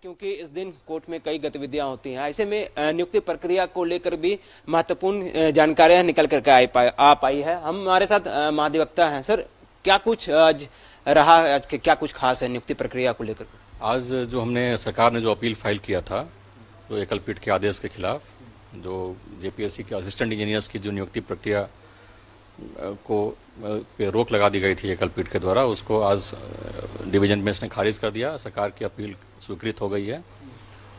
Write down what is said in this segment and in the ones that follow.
क्योंकि इस दिन कोर्ट में कई गतिविधियां होती हैं। ऐसे में नियुक्ति प्रक्रिया को लेकर भी महत्वपूर्ण जानकारियां निकल करके आ पाई है। हमारे साथ महाधिवक्ता हैं। सर, क्या कुछ आज रहा, आज क्या कुछ खास है नियुक्ति प्रक्रिया को लेकर? आज जो हमने सरकार ने जो अपील फाइल किया था, जो एकल पीठ के आदेश के खिलाफ, जो जेपीएससी के असिस्टेंट इंजीनियर्स की जो नियुक्ति प्रक्रिया को पे रोक लगा दी गई थी एकल पीठ के द्वारा, उसको आज डिवीजन बेंच ने खारिज कर दिया। सरकार की अपील स्वीकृत हो गई है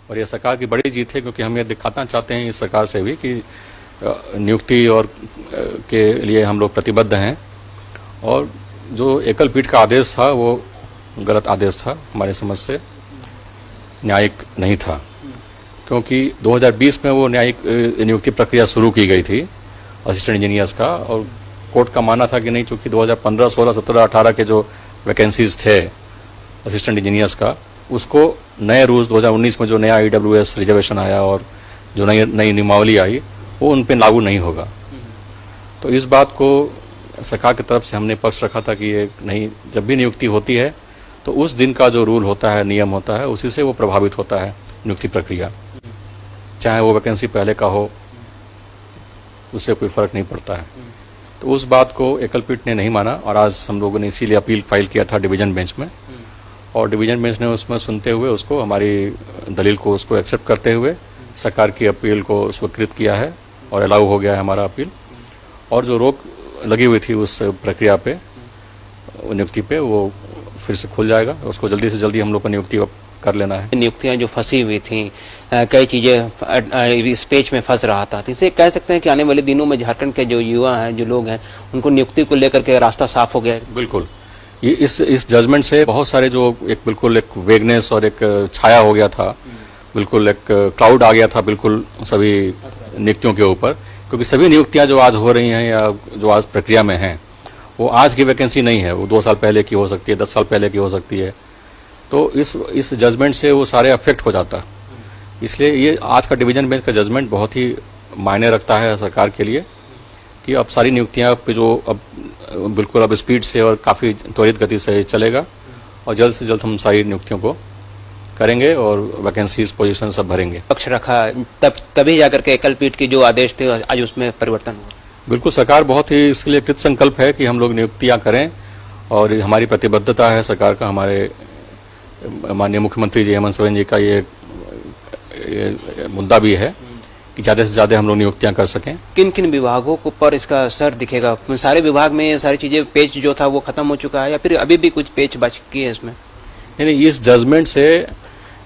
और यह सरकार की बड़ी जीत है, क्योंकि हम ये दिखाना चाहते हैं इस सरकार से भी कि नियुक्ति और के लिए हम लोग प्रतिबद्ध हैं। और जो एकल पीठ का आदेश था वो गलत आदेश था, हमारी समझ से न्यायिक नहीं था, क्योंकि 2020 में वो न्यायिक नियुक्ति प्रक्रिया शुरू की गई थी असिस्टेंट इंजीनियर्स का, और कोर्ट का मानना था कि नहीं, चूंकि 2015, 16, 17, 18 के जो वैकेंसीज थे असिस्टेंट इंजीनियर्स का, उसको नए रूल्स 2019 में जो नया ईडब्ल्यूएस रिजर्वेशन आया और जो नई नियमावली आई, वो उन पर लागू नहीं होगा। तो इस बात को सरकार की तरफ से हमने पक्ष रखा था कि ये नहीं, जब भी नियुक्ति होती है तो उस दिन का जो रूल होता है, नियम होता है, उसी से वो प्रभावित होता है नियुक्ति प्रक्रिया, चाहे वो वैकेंसी पहले का हो, उससे कोई फर्क नहीं पड़ता है। तो उस बात को एकल पीठ ने नहीं माना और आज हम लोगों ने इसीलिए अपील फाइल किया था डिवीजन बेंच में, और डिवीजन बेंच ने उसमें सुनते हुए उसको, हमारी दलील को उसको एक्सेप्ट करते हुए सरकार की अपील को स्वीकृत किया है और अलाउ हो गया है हमारा अपील। और जो रोक लगी हुई थी उस प्रक्रिया पे, नियुक्ति पे, वो फिर से खुल जाएगा। उसको जल्दी से जल्दी हम लोग को नियुक्ति कर लेना है। नियुक्तियां जो फंसी हुई थी, कई चीजें इस पेच में फंस रहा था, इसे कह सकते हैं कि आने वाले दिनों में झारखंड के जो युवा हैं, जो लोग हैं, उनको नियुक्ति को लेकर के रास्ता साफ हो गया है। बिल्कुल, ये इस जजमेंट से बहुत सारे जो बिल्कुल एक वेगनेस और एक छाया हो गया था, बिल्कुल एक क्लाउड आ गया था बिल्कुल सभी नियुक्तियों के ऊपर, क्योंकि सभी नियुक्तियां जो आज हो रही हैं या जो आज प्रक्रिया में हैं, वो आज की वैकेंसी नहीं है, वो 2 साल पहले की हो सकती है, 10 साल पहले की हो सकती है। तो इस जजमेंट से वो सारे अफेक्ट हो जाता है। इसलिए ये आज का डिवीजन बेंच का जजमेंट बहुत ही मायने रखता है सरकार के लिए, कि अब सारी नियुक्तियां पे जो अब बिल्कुल अब स्पीड से और काफ़ी त्वरित गति से चलेगा, और जल्द से जल्द हम सारी नियुक्तियों को करेंगे और वैकेंसीज पोजीशन सब भरेंगे। पक्ष रखा तभी जाकर के एकल पीठ की जो आदेश थे आज उसमें परिवर्तन हुआ। बिल्कुल, सरकार बहुत ही इसके लिए कृत संकल्प है कि हम लोग नियुक्तियां करें, और हमारी प्रतिबद्धता है सरकार का। हमारे माननीय मुख्यमंत्री जी हेमंत सोरेन जी का ये मुद्दा भी है कि ज़्यादा से ज़्यादा हम लोग नियुक्तियां कर सकें। किन किन विभागों को पर इसका असर दिखेगा? सारे विभाग में ये सारी चीजें, पेच जो था वो खत्म हो चुका है, या फिर अभी भी कुछ पेच बाकी है इसमें? नहीं, इस जजमेंट से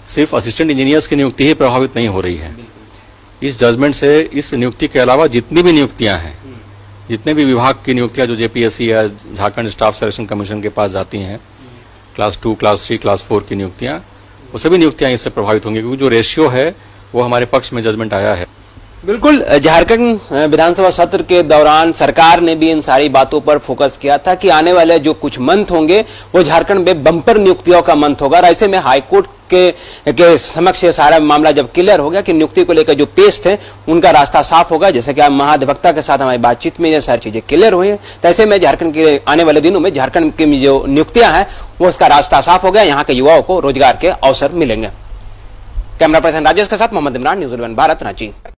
सिर्फ असिस्टेंट इंजीनियर्स की नियुक्ति ही प्रभावित नहीं हो रही है। इस जजमेंट से इस नियुक्ति के अलावा जितनी भी नियुक्तियां हैं, जितने भी विभाग की नियुक्तियां जो जेपीएससी या झारखंड स्टाफ सिलेक्शन कमीशन के पास जाती हैं, क्लास 2, क्लास 3, क्लास 4 की नियुक्तियां, वो सभी नियुक्तियां इससे प्रभावित होंगी, क्योंकि जो रेशियो है वो हमारे पक्ष में जजमेंट आया है। बिल्कुल, झारखंड विधानसभा सत्र के दौरान सरकार ने भी इन सारी बातों पर फोकस किया था कि आने वाले जो कुछ मंथ होंगे वो झारखंड में बम्पर नियुक्तियों का मंथ होगा, और ऐसे में हाईकोर्ट के समक्ष ये सारा मामला जब क्लियर हो गया कि नियुक्ति को लेकर जो पेश थे उनका रास्ता साफ होगा, जैसे कि महाधिवक्ता के साथ हमारी बातचीत में ये सारी चीजें क्लियर हुई है, तो ऐसे में झारखंड के आने वाले दिनों में झारखंड की जो नियुक्तियां हैं वो उसका रास्ता साफ हो गया, यहाँ के युवाओं को रोजगार के अवसर मिलेंगे। कैमरा पर्सन राजेश के साथ मोहम्मद इमरान, न्यूज़ 11 भारत, रांची।